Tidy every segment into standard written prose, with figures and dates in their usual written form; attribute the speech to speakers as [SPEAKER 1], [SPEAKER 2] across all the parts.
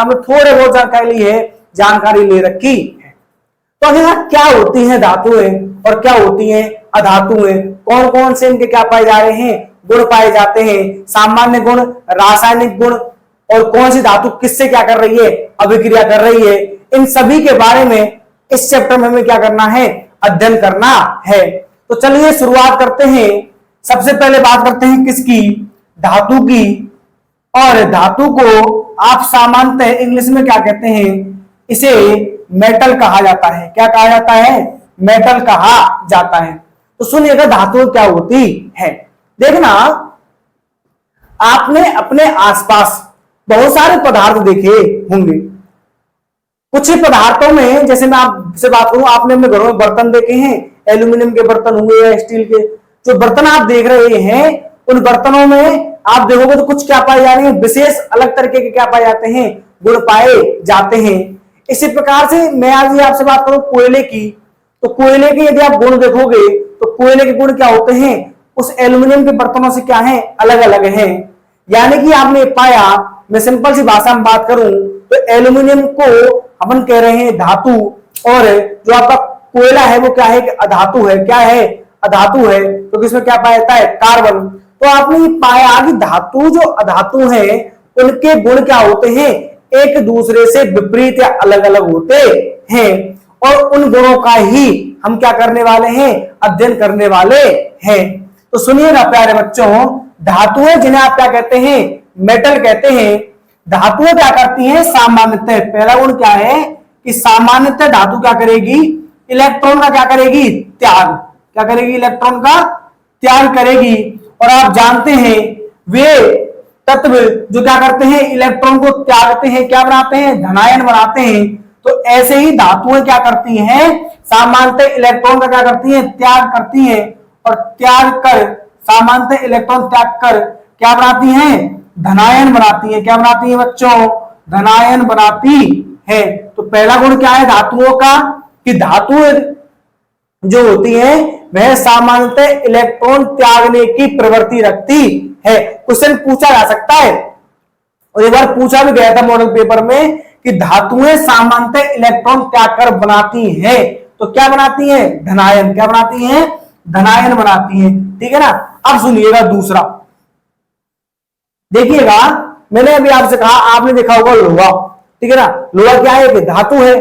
[SPEAKER 1] हमने थोड़े बहुत जानकारी ले रखी है। तो अगर क्या होती हैं धातुएं और क्या होती हैं अधातुएं, कौन कौन से इनके क्या पाए जा रहे हैं, गुण पाए जाते हैं, सामान्य गुण, रासायनिक गुण, और कौन सी धातु किससे क्या कर रही है, अभिक्रिया कर रही है, इन सभी के बारे में इस चैप्टर में हमें क्या करना है, अध्ययन करना है। तो चलिए शुरुआत करते हैं। सबसे पहले बात करते हैं किसकी, धातु की। और धातु को आप सामान्यतः इंग्लिश में क्या कहते हैं, इसे मेटल कहा जाता है। क्या कहा जाता है, मेटल कहा जाता है। तो सुनिएगा धातु क्या होती है। देखना, आपने अपने आसपास बहुत सारे पदार्थ देखे होंगे। कुछ ही पदार्थों में, जैसे मैं आपसे बात करूं, आपने अपने घरों में बर्तन देखे हैं, एल्यूमिनियम के बर्तन हुए या स्टील के, जो बर्तन आप देख रहे हैं उन बर्तनों में आप देखोगे तो कुछ क्या पाए जा रहे हैं, विशेष अलग तरीके के क्या पाए जाते हैं, गुण पाए जाते हैं। इसी प्रकार से मैं आज आपसे बात करूं कोयले की, तो कोयले के यदि आप गुण देखोगे तो कोयले के गुण क्या होते हैं, उस एल्यूमिनियम के बर्तनों से क्या है, अलग अलग हैं। यानी कि आपने पाया, मैं सिंपल सी भाषा में बात करूं तो एल्यूमिनियम को अपन कह रहे हैं धातु, और जो आपका कोयला है वो क्या है, अधातु है। क्या है, अधातु है, क्योंकि तो इसमें क्या पाया जाता है, कार्बन। तो आपने पाया कि धातु जो अधातु है उनके गुण क्या होते हैं, एक दूसरे से विपरीत या अलग अलग होते हैं, और उन गुणों का ही हम क्या करने वाले हैं, अध्ययन करने वाले हैं। तो सुनिएगा प्यारे बच्चों, धातुएं जिन्हें आप क्या कहते हैं, मेटल कहते हैं। धातुएं क्या करती हैं, सामान्यतः, पहला गुण क्या है कि सामान्यतः धातु क्या करेगी, इलेक्ट्रॉन का क्या करेगी, त्याग। क्या करेगी, इलेक्ट्रॉन का त्याग करेगी। और आप जानते हैं वे तत्व जो क्या करते हैं, इलेक्ट्रॉन को त्यागते हैं, क्या बनाते हैं, धनायन बनाते हैं। तो ऐसे ही धातुएं क्या करती हैं, सामान्यतः इलेक्ट्रॉन का क्या करती हैं, त्याग करती हैं, और त्याग कर, सामान्यतः इलेक्ट्रॉन त्याग कर क्या बनाती हैं, धनायन बनाती है। क्या बनाती है बच्चों, धनायन बनाती है। तो पहला गुण क्या है धातुओं का, कि धातु जो होती है वह सामान्यतः इलेक्ट्रॉन त्यागने की प्रवृत्ति रखती है। क्वेश्चन पूछा जा सकता है, और एक बार पूछा भी गया था मॉडल पेपर में, कि धातुएं सामान्यतः इलेक्ट्रॉन त्याग कर बनाती हैं, तो क्या बनाती हैं, धनायन। क्या बनाती हैं, धनायन बनाती हैं। ठीक है ना। अब सुनिएगा दूसरा, देखिएगा, मैंने अभी आपसे कहा, आपने देखा होगा लोहा। ठीक है ना, लोहा क्या है, धातु है,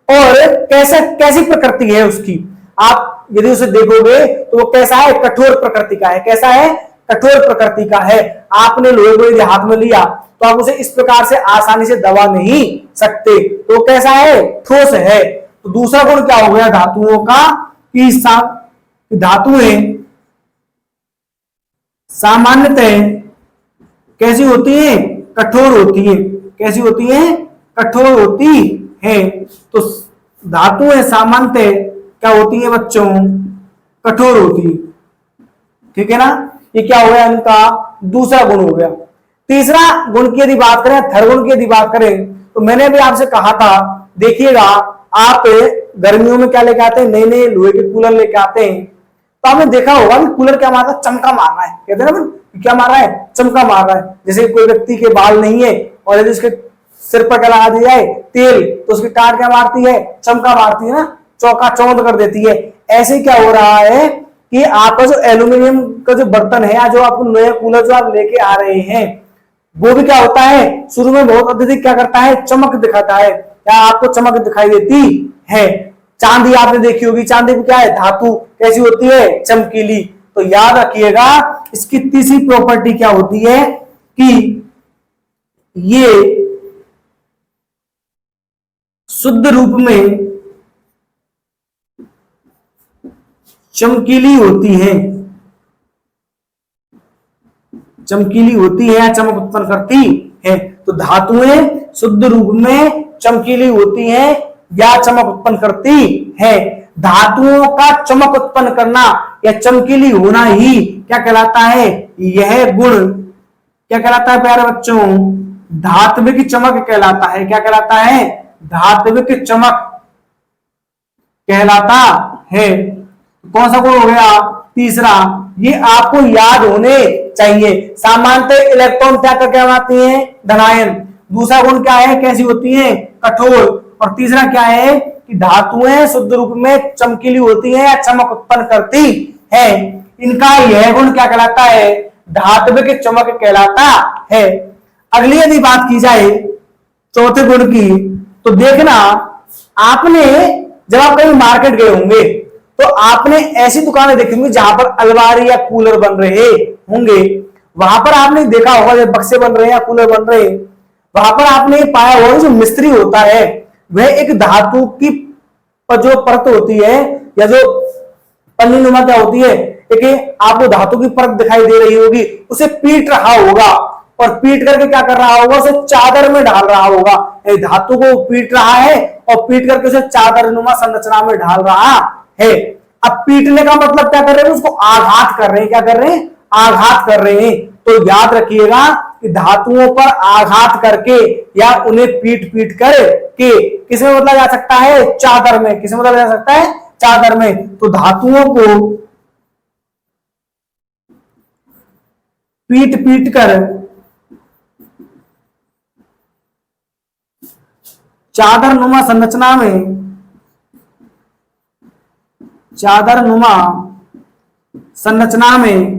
[SPEAKER 1] और कैसी प्रकृति है उसकी, आप यदि उसे देखोगे तो वो कैसा है, कठोर प्रकृति का है। कैसा है, कठोर प्रकृति का है। आपने लोहे को यदि हाथ में लिया तो आप उसे इस प्रकार से आसानी से दबा नहीं सकते, तो कैसा है, ठोस है। तो दूसरा गुण क्या हो गया धातुओं का, कि धातुएं सामान्यतः कैसी होती है, कठोर होती है। कैसी होती है, कठोर होती है। तो धातुएं सामान्यतः क्या होती है बच्चों, कठोर होती है। ठीक है ना, ये क्या हो गया, इनका दूसरा गुण हो गया। तीसरा गुण की यदि बात करें, थर्ड गुण की यदि बात करें, तो मैंने भी आपसे कहा था, देखिएगा आप गर्मियों में क्या लेके आते हैं, नए नए लोहे के कूलर लेके आते हैं। तो आपने देखा होगा कि कूलर क्या मार रहा है, चमका मार रहा है। कहते हैं ना, क्या मार रहा है, चमका मार रहा है। जैसे कोई व्यक्ति के बाल नहीं है और यदि उसके सिर पर क्या लगा दिया है, तेल, तो उसकी टाट क्या मारती है, चमका मारती है ना, चौका चौंध कर देती है। ऐसे क्या हो रहा है कि आपका जो एल्यूमिनियम का जो बर्तन है, या जो आपको नया कूलर जो आप लेके आ रहे हैं, वो भी क्या होता है, शुरू में बहुत अत्यधिक क्या करता है, चमक दिखाता है, या आपको चमक दिखाई देती है। चांदी आपने देखी होगी, चांदी भी क्या है, धातु, कैसी होती है, चमकीली। तो याद रखिएगा, इसकी तीसरी प्रॉपर्टी क्या होती है कि ये शुद्ध रूप में चमकीली होती है। चमकीली होती है या चमक उत्पन्न करती है। तो धातुएं शुद्ध रूप में चमकीली होती हैं या चमक उत्पन्न करती है। धातुओं का चमक उत्पन्न करना या चमकीली होना ही क्या कहलाता है, यह गुण क्या कहलाता है प्यारे बच्चों, धात्विक चमक कहलाता है। क्या कहलाता है, धात्विक चमक कहलाता है। कौन सा गुण हो गया, तीसरा। ये आपको याद होने चाहिए। सामान्यतः इलेक्ट्रॉन क्या करके बनाती है, धनायन, दूसरा गुण क्या है, कैसी होती है, कठोर। और तीसरा क्या है कि धातुएं शुद्ध रूप में चमकीली होती हैं या चमक उत्पन्न करती है। इनका यह गुण क्या कहलाता है, धात्विक चमक कहलाता है। अगली यदि बात की जाए चौथे गुण की, तो देखना आपने जब आप कहीं मार्केट गए होंगे तो आपने ऐसी दुकानें देखी होंगी जहां पर अलमारी या कूलर बन रहे होंगे। वहां पर आपने देखा होगा जब बक्से बन रहे हैं या कूलर बन रहे हैं, वहां पर आपने पाया होगा जो मिस्त्री होता है वह एक धातु की जो परत होती है या जो पन्नी नुमा क्या होती है, एक आपको धातु की परत दिखाई दे रही होगी, उसे पीट रहा होगा और पीट करके क्या कर रहा होगा, उसे चादर में डाल रहा होगा। धातु को पीट रहा है और पीट करके उसे चादर नुमा संरचना में डाल रहा है। अब पीटने का मतलब क्या कर रहे हैं, उसको आघात कर रहे हैं। क्या कर रहे हैं, आघात कर रहे हैं। तो याद रखिएगा कि धातुओं पर आघात करके या उन्हें पीट पीट कर के किसमें बदला जा सकता है, चादर में। किसमें बदला जा सकता है, चादर में। तो धातुओं को पीट पीट कर चादर नुमा संरचना में, चादर नुमा संरचना में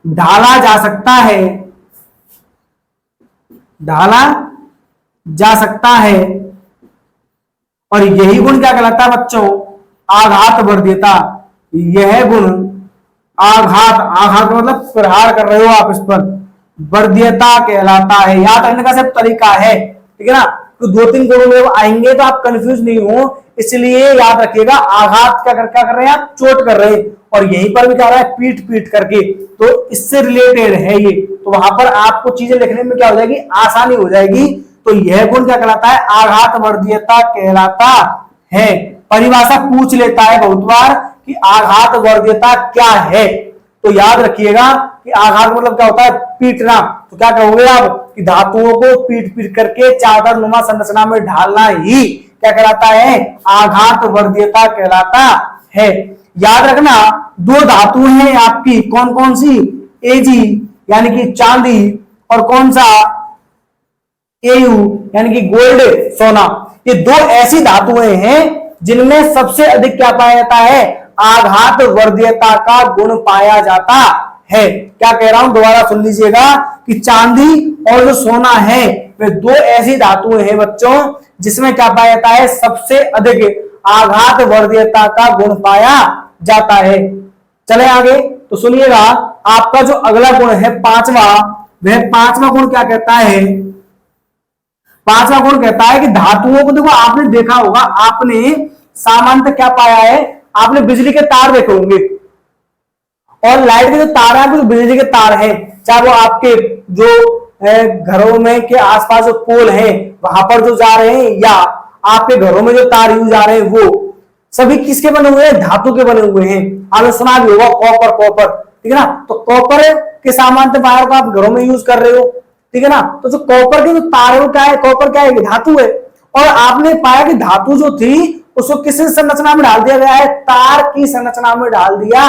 [SPEAKER 1] ढाला जा सकता है, ढाला जा सकता है। और यही गुण क्या कहलाता है बच्चों, आघात वर्ध्यता। यह गुण आघात, आघात मतलब प्रहार कर रहे हो आप इस पर, वर्ध्यता कहलाता है। याद रखने का सब तरीका है, ठीक है ना। तो दो तीन गुणों में आएंगे तो आप कंफ्यूज नहीं हो, इसलिए याद रखिएगा आघात क्या कर रहे हैं आप, चोट कर रहे हैं। और यहीं पर भी क्या हो रहा है, पीट पीट करके, तो इससे रिलेटेड है ये। तो वहां पर आपको चीजें लिखने में क्या हो जाएगी, आसानी हो जाएगी। तो यह गुण क्या कहलाता है, आघात वर्ध्यता कहलाता है। परिभाषा पूछ लेता है बहुत बार कि आघात वर्ध्यता क्या है, तो याद रखिएगा कि आघात मतलब क्या होता है, पीटना। तो क्या कहोगे आप कि धातुओं को पीट पीट करके चादर नुमा संरचना में ढालना ही क्या कहलाता है, आघात वर्ध्यता कहलाता है। याद रखना दो धातु हैं आपकी, कौन कौन सी, एजी यानी कि चांदी, और कौन सा, एयू यानी कि गोल्ड सोना। ये दो ऐसी धातुएं हैं जिनमें सबसे अधिक क्या पाया जाता है, आघात वर्ध्यता का गुण पाया जाता है। क्या कह रहा हूं, दोबारा सुन लीजिएगा कि चांदी और जो सोना है वे दो ऐसी धातुएं हैं बच्चों जिसमें क्या पाया जाता है, सबसे अधिक आघात वर्ध्यता का गुण पाया जाता है। चले आगे तो सुनिएगा, आपका जो अगला गुण है पांचवा, वह पांचवा गुण क्या कहता है, पांचवा गुण कहता है कि धातुओं को, देखो आपने देखा होगा, आपने सामान्यतः क्या पाया है, आपने बिजली के तार देखे होंगे और लाइट के जो तार है, जो बिजली के तार है, चाहे वो आपके जो घरों में के आसपास जो पोल है वहां पर जो जा रहे हैं, या आपके घरों में जो तार यूज जा रहे हैं, वो सभी किसके बने हुए हैं, धातु के बने हुए हैं। आपने सुना भी होगा कॉपर, कॉपर, ठीक है ना। तो कॉपर के सामान्य वायर को आप घरों में यूज कर रहे हो, ठीक है ना। तो जो कॉपर के जो तार है वो क्या है, कॉपर क्या है, धातु है। और आपने पाया कि धातु जो थी उसको किस संरचना में डाल दिया गया है, तार की संरचना में डाल दिया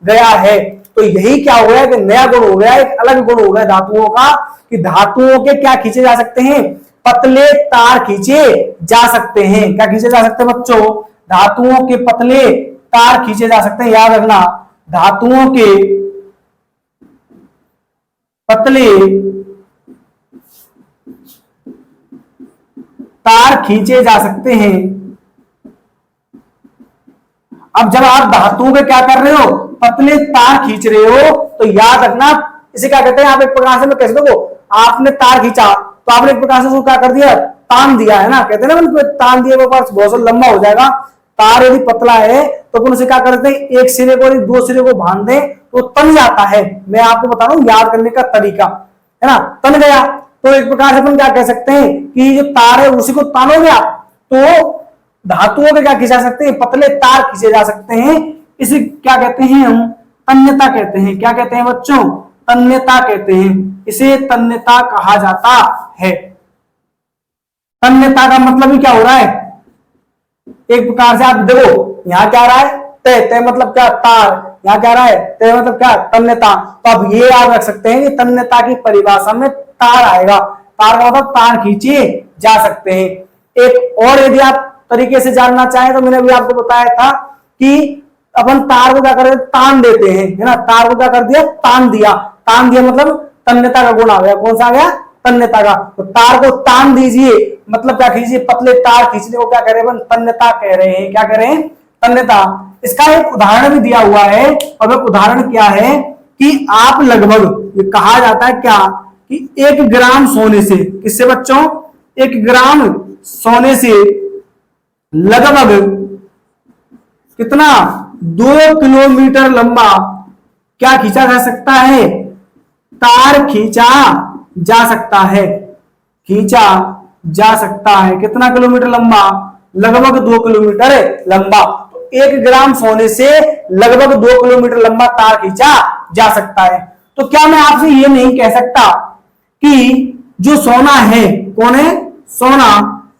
[SPEAKER 1] गया है। तो यही क्या हो गया कि नया गुण हो गया, एक अलग गुण हो गया धातुओं का, कि धातुओं के क्या खींचे जा सकते हैं, पतले तार खींचे जा सकते हैं। क्या खींचे जा सकते हैं बच्चों, धातुओं के पतले तार खींचे जा सकते हैं। याद रखना, धातुओं के पतले तार खींचे जा सकते हैं। अब जब आप धातुओं के क्या कर रहे हो, पतले तार खींच रहे हो, तो याद रखना इसे क्या कहते हैं, आप एक प्रकार से मैं कैसे देखो, आपने तार खींचा तो आपने एक प्रकार से उसको क्या कर दिया, तान दिया है ना, कहते हैं ना तान दिया, वो बहुत लंबा हो जाएगा। तार यदि पतला है तो अपन उसे क्या करते हैं, एक सिरे को दो सिरे को बांध दें तो तन जाता है। मैं आपको बता रहा हूं याद करने का तरीका, है ना। तन गया तो एक प्रकार से अपन क्या कह सकते हैं कि जो तार है उसी को तानोगे आप, तो धातुओं के क्या खींचा सकते हैं, पतले तार खींचे जा सकते हैं। इसे क्या कहते हैं हम, तन्यता कहते हैं। क्या कहते हैं बच्चों, तन्यता कहते हैं। इसे तन्यता कहा जाता है। तन्यता का मतलब ही क्या हो रहा है, एक प्रकार से आप देखो यहां क्या आ रहा है, तय, तय मतलब क्या, तार, यहां क्या आ रहा है, तय मतलब क्या, तन्यता। तो आप ये याद रख सकते हैं कि तन्यता की परिभाषा में तार आएगा। तार का मतलब तार खींचे जा सकते हैं। एक और यदि आप तरीके से जानना चाहें तो मैंने अभी आपको बताया था कि अपन तार को क्या कर तान देते हैं, है ना, तार को क्या कर दिया, तान दिया। तान दिया मतलब तन्यता का गुण आ गया। कौन सा आ गया, तन्यता का। तो तार को तान दीजिए मतलब क्या खींचिए, पतले तार खींचने को क्या कह रहे हैं, तन्यता कह रहे हैं। क्या कह रहे हैं, तन्यता। इसका एक उदाहरण भी दिया हुआ है, और वह उदाहरण क्या है कि आप लगभग, ये कहा जाता है क्या कि 1 ग्राम सोने से, किससे बच्चों, 1 ग्राम सोने से लगभग कितना, 2 किलोमीटर लंबा क्या खींचा जा सकता है, तार खींचा जा सकता है, खींचा जा सकता है। कितना किलोमीटर लंबा, लगभग 2 किलोमीटर लंबा। तो 1 ग्राम सोने से लगभग 2 किलोमीटर लंबा तार खींचा जा सकता है। तो क्या मैं आपसे ये नहीं कह सकता कि जो सोना है, कौन है, सोना,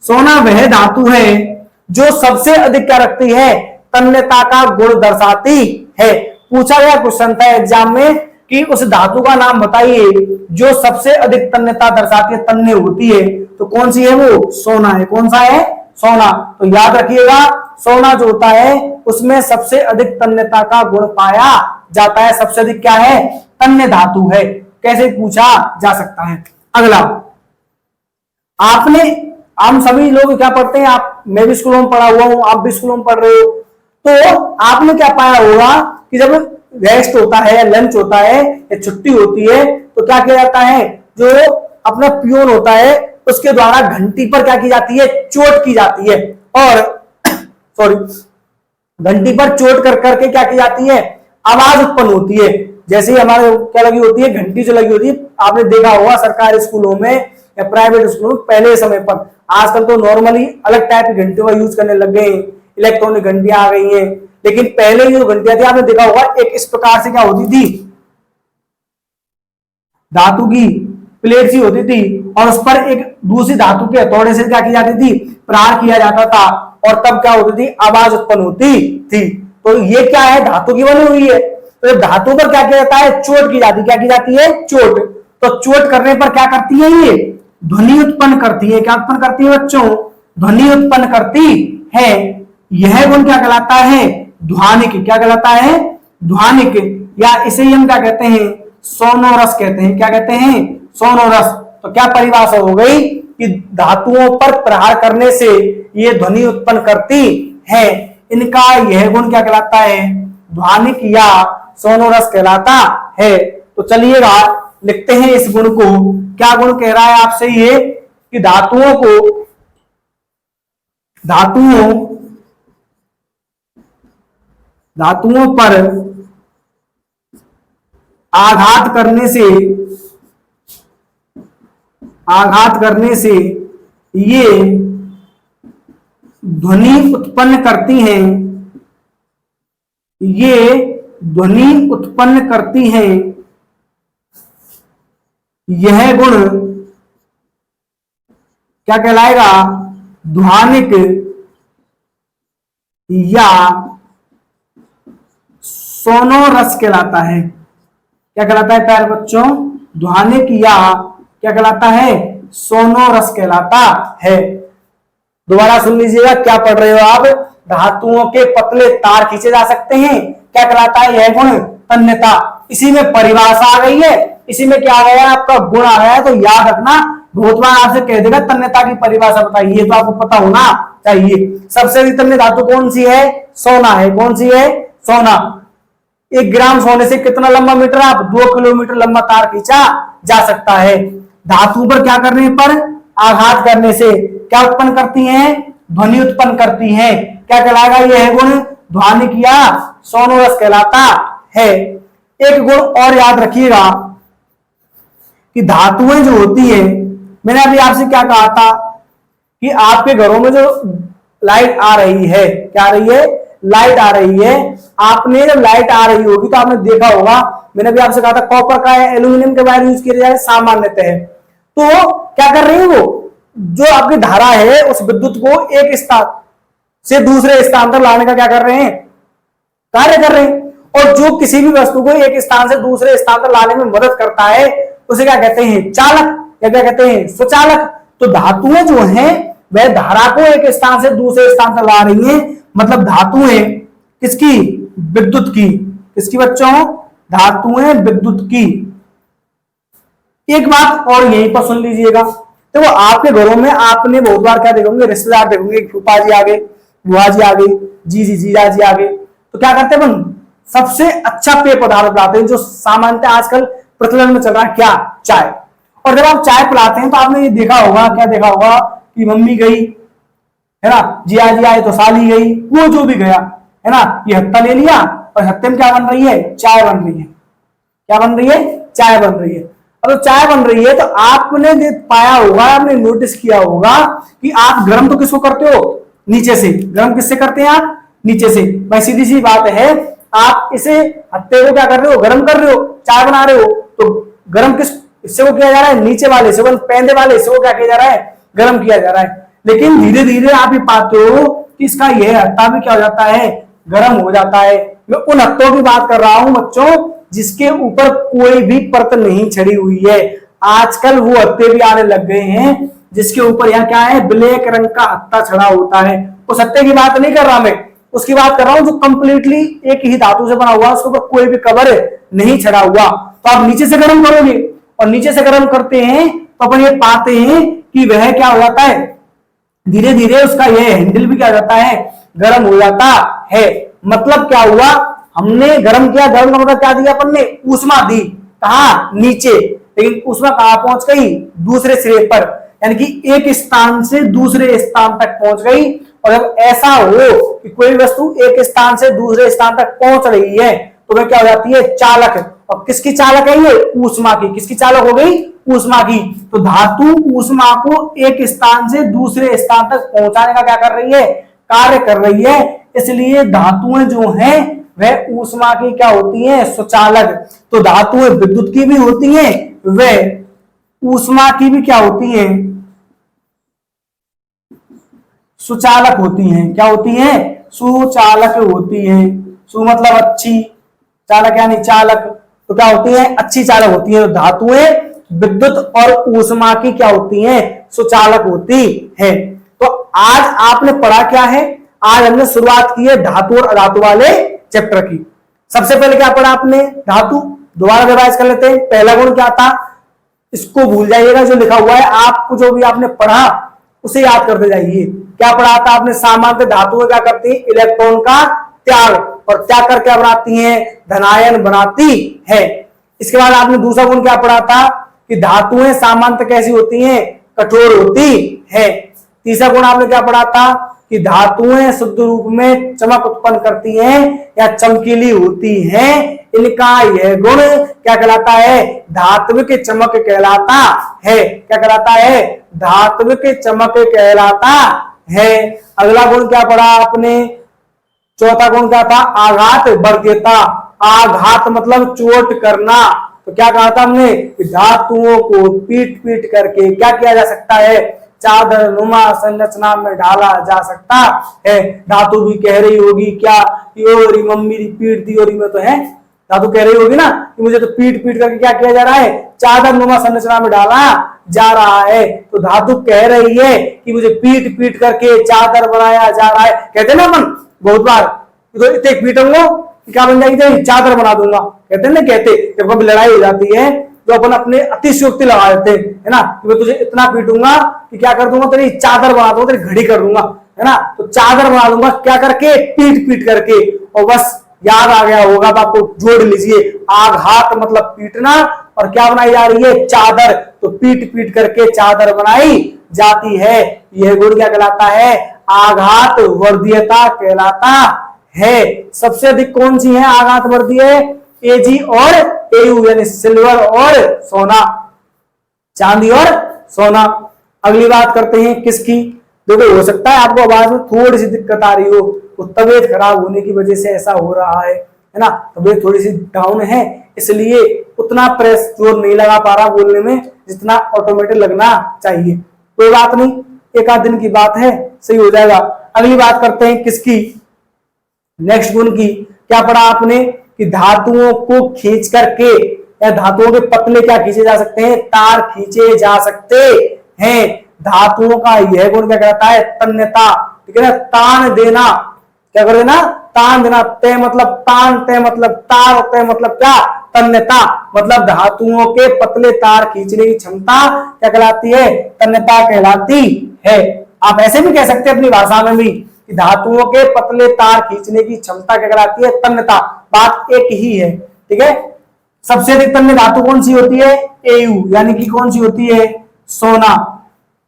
[SPEAKER 1] सोना वह धातु है जो सबसे अधिक क्या रखती है, तन्यता का गुण दर्शाती है। पूछा गया क्वेश्चन था एग्जाम में कि उस धातु का नाम बताइए जो सबसे अधिक तन्यता दर्शाती है, तन्य होती है, तो कौन सी है, वो सोना है। कौन सा है, सोना। तो याद रखिएगा सोना जो होता है उसमें सबसे अधिक तन्यता का गुण पाया जाता है। सबसे अधिक क्या है, तन्य धातु है। कैसे पूछा जा सकता है। अगला, आपने, हम सभी लोग क्या पढ़ते हैं, आप, मैं भी स्कूलों में पढ़ा हुआ हूं, आप भी स्कूलों में पढ़ रहे हो, तो आपने क्या पाया होगा कि जब रेस्ट होता है, लंच होता है या छुट्टी होती है तो क्या किया जाता है, जो अपना पियोन होता है उसके द्वारा घंटी पर क्या की जाती है, चोट की जाती है। और सॉरी, घंटी पर चोट कर करके क्या की जाती है, आवाज उत्पन्न होती है। जैसे ही हमारे क्या लगी होती है, घंटी जो लगी होती है, आपने देखा होगा सरकारी स्कूलों में या प्राइवेट स्कूलों में पहले समय पर। आजकल तो नॉर्मली अलग टाइप की घंटियों का यूज करने लग गए हैं, इलेक्ट्रॉनिक घंटियां आ गई हैं, लेकिन पहले जो घंटियां थी आपने देखा होगा एक इस प्रकार से क्या होती थी, धातु की प्लेट सी होती थी और उस पर एक दूसरी धातु के हथौड़े से क्या की जाती थी, प्रहार किया जाता था और तब क्या होती थी, आवाज उत्पन्न होती थी। तो ये क्या है, धातु की बनी हुई है। तो धातु पर क्या किया जाता है, चोट की जाती है। क्या की जाती है, चोट। तो चोट करने पर क्या करती है, ये ध्वनि उत्पन्न करती है। क्या उत्पन्न करती है बच्चों, ध्वनि उत्पन्न करती है। यह गुण क्या कहलाता है, ध्वनिक। क्या कहलाता है, ध्वनिक, या इसे हम क्या कहते हैं, सोनोरस कहते हैं। क्या कहते हैं, सोनोरस। तो क्या परिभाषा हो गई कि धातुओं पर प्रहार करने से ये ध्वनि उत्पन्न करती है। इनका यह गुण क्या कहलाता है, ध्वनिक या सोनोरस कहलाता है। तो चलिएगा लिखते हैं इस गुण को। क्या गुण कह रहा है आपसे ये कि धातुओं को, धातुओं पर आघात करने से ये ध्वनि उत्पन्न करती हैं, ये ध्वनि उत्पन्न करती हैं। यह गुण क्या कहलाएगा, ध्वनिक या सोनोरस कहलाता है। क्या कहलाता है प्यारे बच्चों, ध्वनिक या क्या कहलाता है, सोनोरस कहलाता है। दोबारा सुन लीजिएगा, क्या पढ़ रहे हो आप, धातुओं के पतले तार खींचे जा सकते हैं। क्या कहलाता है यह गुण, तन्यता। इसी में परिभाषा आ गई है, इसी में क्या आ गया है, आपका गुण आ गया है। तो याद रखना, बहुत बार आपसे कह देगा तन्यता की परिभाषा बताइए, तो आपको पता होना चाहिए। सबसे अधिक तन्य धातु कौन सी है, सोना है। कौन सी है, सोना। 1 ग्राम सोने से कितना लंबा मीटर, आप 2 किलोमीटर लंबा तार खींचा जा सकता है। धातु पर क्या करने पर, आघात करने से क्या उत्पन्न करती हैं, ध्वनि उत्पन्न करती हैं। क्या कहलाएगा यह गुण, ध्वनिक या सोनोरस कहलाता है। एक गुण और याद रखिएगा कि धातुएं जो होती है, मैंने अभी आपसे क्या कहा था कि आपके घरों में जो लाइट आ रही है, क्या आ रही है, लाइट आ रही है। आपने जब लाइट आ रही होगी तो आपने देखा होगा, मैंने भी आपसे कहा था कॉपर का या एल्यूमिनियम के वायर यूज किए जाए सामान्यतः। तो क्या कर रही है, वो जो आपकी धारा है उस विद्युत को एक स्थान से दूसरे स्थान तक लाने का क्या कर रहे हैं, कार्य कर रहे हैं। और जो किसी भी वस्तु को एक स्थान से दूसरे स्थान तक लाने में मदद करता है उसे क्या कहते हैं, चालक। या क्या कहते हैं, सुचालक। तो धातुएं जो हैं वह धारा को एक स्थान से दूसरे स्थान तक ला रही हैं, मतलब धातुएं किसकी, विद्युत की। किसकी बच्चों, धातुएं विद्युत की। एक बात और यहीं पर सुन लीजिएगा, तो वो आपके घरों में आपने बहुत बार क्या देखोगे, रिश्तेदार देखोगे, फूफा जी आ गए, बुआ जी आ गई, जी जी जीजा जी आ गए, तो क्या करते हैं अपन, सबसे अच्छा पेय पदार्थ पिलाते हैं जो सामान्यतः आजकल प्रचलन में चल रहा है, क्या, चाय। और जब आप चाय पिलाते हैं तो आपने ये देखा होगा, क्या देखा होगा कि मम्मी गई है ना, जिया जी आए तो साली गई, वो जो भी गया है ना, ये हत्ता ले लिया और हत्ते में क्या बन रही है, चाय बन रही है। क्या बन रही है, चाय बन रही है। अब तो चाय बन रही है तो आपने पाया होगा, आपने नोटिस किया होगा कि आप गर्म तो किसको करते हो, नीचे से। गर्म किससे करते हैं आप, नीचे से। भाई सीधी सी बात है, आप इसे हत्ते को क्या कर रहे हो, गर्म कर रहे हो, चाय बना रहे हो, तो गर्म किस इससे वो किया जा रहा है, नीचे वाले से, पैंदे वाले से वो क्या किया जा रहा है, गर्म किया जा रहा है। लेकिन धीरे धीरे आप ये पाते हो कि इसका यह हत्ता भी क्या हो जाता है, गर्म हो जाता है। मैं उन हत्तों की बात कर रहा हूं बच्चों जिसके ऊपर कोई भी परत नहीं छड़ी हुई है। आजकल वो हत्ते भी आने लग गए हैं जिसके ऊपर यहाँ क्या है, ब्लैक रंग का हत्ता छड़ा होता है। उस हत्ते की बात नहीं कर रहा मैं, उसकी बात कर रहा हूं जो कंप्लीटली एक ही धातु से बना हुआ, उसके ऊपर कोई भी कवर नहीं छड़ा हुआ। तो आप नीचे से गर्म करोगे और नीचे से गर्म करते हैं तो अपन ये पाते हैं कि वह क्या हो जाता है, धीरे धीरे उसका यह हैंडल भी क्या हो जाता है, गर्म हो जाता है। मतलब क्या हुआ, हमने गर्म किया, गर्म का मतलब क्या दिया अपन ने, ऊष्मा दी, कहा, नीचे। लेकिन ऊष्मा कहां पहुंच गई, दूसरे सिरे पर, यानी कि एक स्थान से दूसरे स्थान तक पहुंच गई। और जब ऐसा हो कि कोई वस्तु एक स्थान से दूसरे स्थान तक पहुंच रही है तो वह क्या हो जाती है, चालक। और किसकी चालक है ये, ऊष्मा की। किसकी चालक हो गई, ऊष्मा की। तो धातु ऊष्मा को एक स्थान से दूसरे स्थान तक पहुंचाने का क्या कर रही है, कार्य कर रही है। इसलिए धातुएं जो हैं वह ऊष्मा की क्या होती हैं, सुचालक। तो धातुएं विद्युत की भी होती हैं, वह ऊष्मा की भी क्या होती हैं, सुचालक होती हैं। क्या होती हैं, सुचालक होती हैं। सु मतलब अच्छी, चालक यानी चालक, तो क्या होती है, अच्छी चालक होती है। तो धातुएं विद्युत और ऊष्मा की क्या होती हैं, सुचालक होती है। तो आज आपने पढ़ा क्या है, आज हमने शुरुआत की है धातु और अधातु वाले चैप्टर की। सबसे पहले क्या पढ़ा आपने, धातु। दोबारा रिवाइज कर लेते हैं। पहला गुण क्या था, इसको भूल जाइएगा, जो लिखा हुआ है आपको, जो भी आपने पढ़ा उसे याद करते जाइए। क्या पढ़ा था आपने, सामान्य धातुएं क्या करती है, इलेक्ट्रॉन का त्याग, और त्याग कर क्या बनाती है, धनायन बनाती है। इसके बाद आपने दूसरा गुण क्या पढ़ा था कि धातुएं सामान्यतः कैसी होती हैं, कठोर होती है। तीसरा गुण आपने क्या पढ़ा था कि धातुएं शुद्ध रूप में चमक उत्पन्न करती हैं या चमकीली होती हैं। इनका यह गुण क्या कहलाता है, धात्विक चमक कहलाता है। क्या कहलाता है, धात्विक चमक कहलाता है। अगला गुण क्या पढ़ा आपने, चौथा गुण क्या था, आघात वर्ध्यता। आघात मतलब चोट करना। तो क्या कहा था हमने, धातुओं को पीट पीट करके क्या किया जा सकता है, चादर नुमा संरचना में ढाला जा सकता है। धातु भी कह रही होगी क्या कि ओरी मम्मी पीट दी, ओरी में तो है, धातु कह रही होगी ना कि मुझे तो पीट पीट करके क्या किया जा रहा है, चादर नुमा संरचना में डाला जा रहा है। तो धातु कह रही है कि मुझे पीट पीट करके चादर बनाया जा रहा है। कहते ना अपन बहुत बार, तो इतने पीटूंगा क्या बन जाएगी, चादर बना दूंगा। कहते ना, कहते जब कभी लड़ाई हो जाती है तो अपन अपने अतिशयोक्ति लगा देते है ना, कि मैं तुझे इतना पीटूंगा कि क्या कर दूंगा, तेरी चादर बना दूंगा, तेरी घड़ी कर दूंगा, है ना। तो चादर बना दूंगा क्या करके, पीट पीट करके। और बस याद आ गया होगा, तो आपको जोड़ लीजिए, आघात मतलब पीटना, और क्या बनाई जा रही है, चादर। तो पीट पीट करके चादर बनाई जाती है। यह गुण क्या कहलाता है, आघात वर्ध्यता कहलाता है। सबसे अधिक कौन सी है आघात वर्धीय, एजी और एयू, यानी सिल्वर और सोना, चांदी और सोना। अगली बात करते हैं किसकी, देखो हो सकता है आपको आवाज में थोड़ी सी दिक्कत आ रही हो, तो तबीयत खराब होने की वजह से ऐसा हो रहा है ना, तबीयत थोड़ी सी डाउन है, इसलिए उतना प्रेस जोर नहीं लगा पा रहा बोलने में जितना ऑटोमेटिक लगना चाहिए। कोई बात नहीं, एक आध दिन की बात है, सही हो जाएगा। अगली बात करते हैं किसकी, नेक्स्ट गुण की। क्या पढ़ा आपने कि धातुओं को खींच करके या धातुओं के पतले क्या खींचे जा सकते हैं, तार खींचे जा सकते हैं। धातुओं का यह गुण क्या कहलाता है, तन्यता। ठीक है ना, तान देना, क्या कर देना, तान देना। तय मतलब तान, तय मतलब तार, तय मतलब क्या, तन्यता। मतलब धातुओं के पतले तार खींचने की क्षमता क्या कहलाती है, तन्यता कहलाती है। आप ऐसे भी कह सकते हैं अपनी भाषा में भी कि धातुओं के पतले तार खींचने की क्षमता क्या कहलाती है, तन्यता। बात एक ही है। ठीक है, सबसे अधिक तन्य धातु कौन सी होती है, एयू, यानी कि कौन सी होती है, सोना।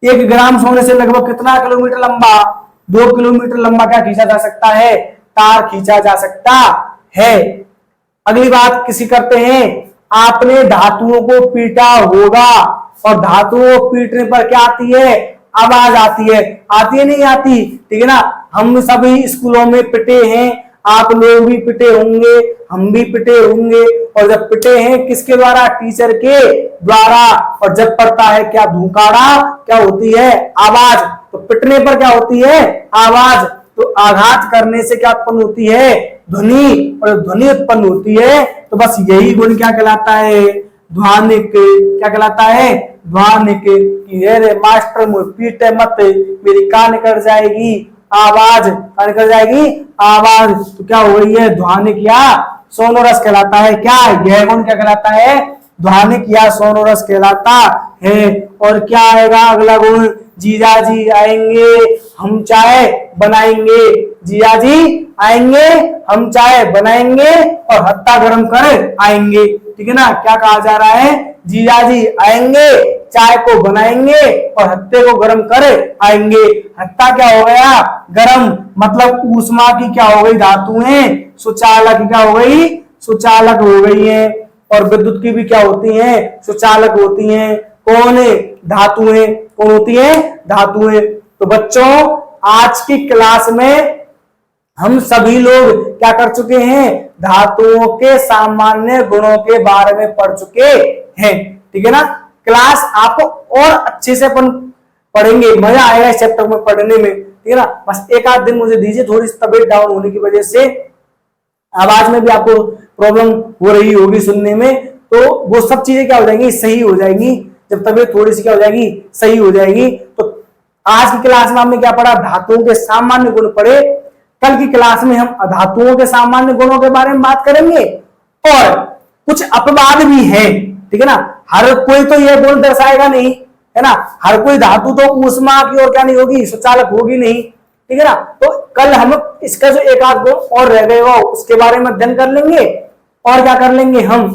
[SPEAKER 1] 1 ग्राम सोने से लगभग कितना किलोमीटर लंबा, 2 किलोमीटर लंबा क्या खींचा जा सकता है, तार खींचा जा सकता है। अगली बात किसी करते हैं, आपने धातुओं को पीटा होगा और धातुओं को पीटने पर क्या आती है, आवाज आती है। आती है नहीं आती, ठीक है ना। हम सभी स्कूलों में पिटे हैं, आप लोग भी पिटे होंगे, हम भी पिटे होंगे। और जब पिटे हैं किसके द्वारा, टीचर के द्वारा। और जब पड़ता है क्या, धूकाड़ा, क्या होती है, आवाज। तो पिटने पर क्या होती है, आवाज। तो आघात करने से क्या उत्पन्न होती है, ध्वनि। और ध्वनि उत्पन्न होती है तो बस यही गुण क्या कहलाता है, ध्वनिक। क्या कहलाता है, ध्वनिक। रे मास्टर मुझे पीटे मत, मेरी कान कट जाएगी, आवाज, कान कट जाएगी, आवाज। तो क्या हो गई है, ध्वनिक या सोनोरस कहलाता है। क्या यह गुण क्या कहलाता है, ध्वनिक या सोनोरस कहलाता है। और क्या आएगा अगला गुण, जीजा जी आएंगे हम चाय बनाएंगे। जीजा जी आएंगे हम चाय बनाएंगे और हत्ता गर्म कर आएंगे। ठीक है ना, क्या कहा जा रहा है, जीजा जी आएंगे, चाय को बनाएंगे और हत्ते को गर्म कर आएंगे। हत्ता क्या हो गया, गर्म। मतलब ऊष्मा की क्या हो गई, धातुएं सुचालक क्या हो गई, सुचालक हो गई है। और विद्युत की भी क्या होती हैं, सुचालक होती हैं। कौन है, धातुएं। कौन होती है, धातुएं। तो बच्चों आज की क्लास में हम सभी लोग क्या कर चुके हैं, धातुओं के सामान्य गुणों के बारे में पढ़ चुके हैं। ठीक है ना, क्लास आपको और अच्छे से अपन पढ़ेंगे, मजा आएगा इस चैप्टर में पढ़ने में। ठीक है ना, बस एक आध दिन मुझे दीजिए, थोड़ी तबीयत डाउन होने की वजह से आवाज में भी आपको प्रॉब्लम हो रही होगी सुनने में। तो वो सब चीजें क्या हो जाएंगी, सही हो जाएंगी जब तबीयत थोड़ी सी क्या हो जाएगी, सही हो जाएगी। तो आज की क्लास में हमने क्या पढ़ा, धातुओं के सामान्य गुण पढ़े। कल की क्लास में हम अधातुओं के सामान्य गुणों के बारे में बात करेंगे और कुछ अपवाद भी है। ठीक है ना, हर कोई तो यह गुण दर्शाएगा नहीं, है ना। हर कोई धातु तो ऊष्मा की ओर क्या नहीं होगी, सुचालक होगी नहीं। ठीक है ना, तो कल हम इसका जो एक आध गुण और रह गए हो उसके बारे में अध्ययन कर लेंगे। और क्या कर लेंगे हम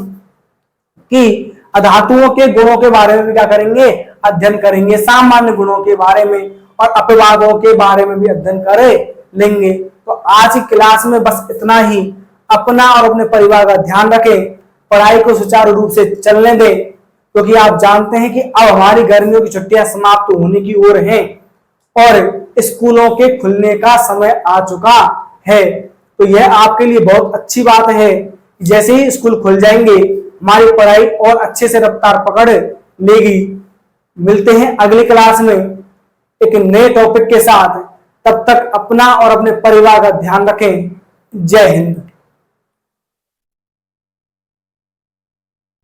[SPEAKER 1] कि अधातुओं के गुणों के बारे में भी क्या करेंगे, अध्ययन करेंगे, सामान्य गुणों के बारे में और अपवादों के बारे में भी अध्ययन कर लेंगे। तो आज की क्लास में बस इतना ही। अपना और अपने परिवार का ध्यान रखें, पढ़ाई को सुचारू रूप से चलने दें, क्योंकि आप जानते हैं कि अब हमारी गर्मियों की छुट्टियां समाप्त होने की ओर हैं और स्कूलों के खुलने का समय आ चुका है। तो यह आपके लिए बहुत अच्छी बात है। जैसे ही स्कूल खुल जाएंगे हमारी पढ़ाई और अच्छे से रफ्तार पकड़ लेगी। मिलते हैं अगली क्लास में एक नए टॉपिक के साथ। तब तक अपना और अपने परिवार का ध्यान रखें। जय हिंद।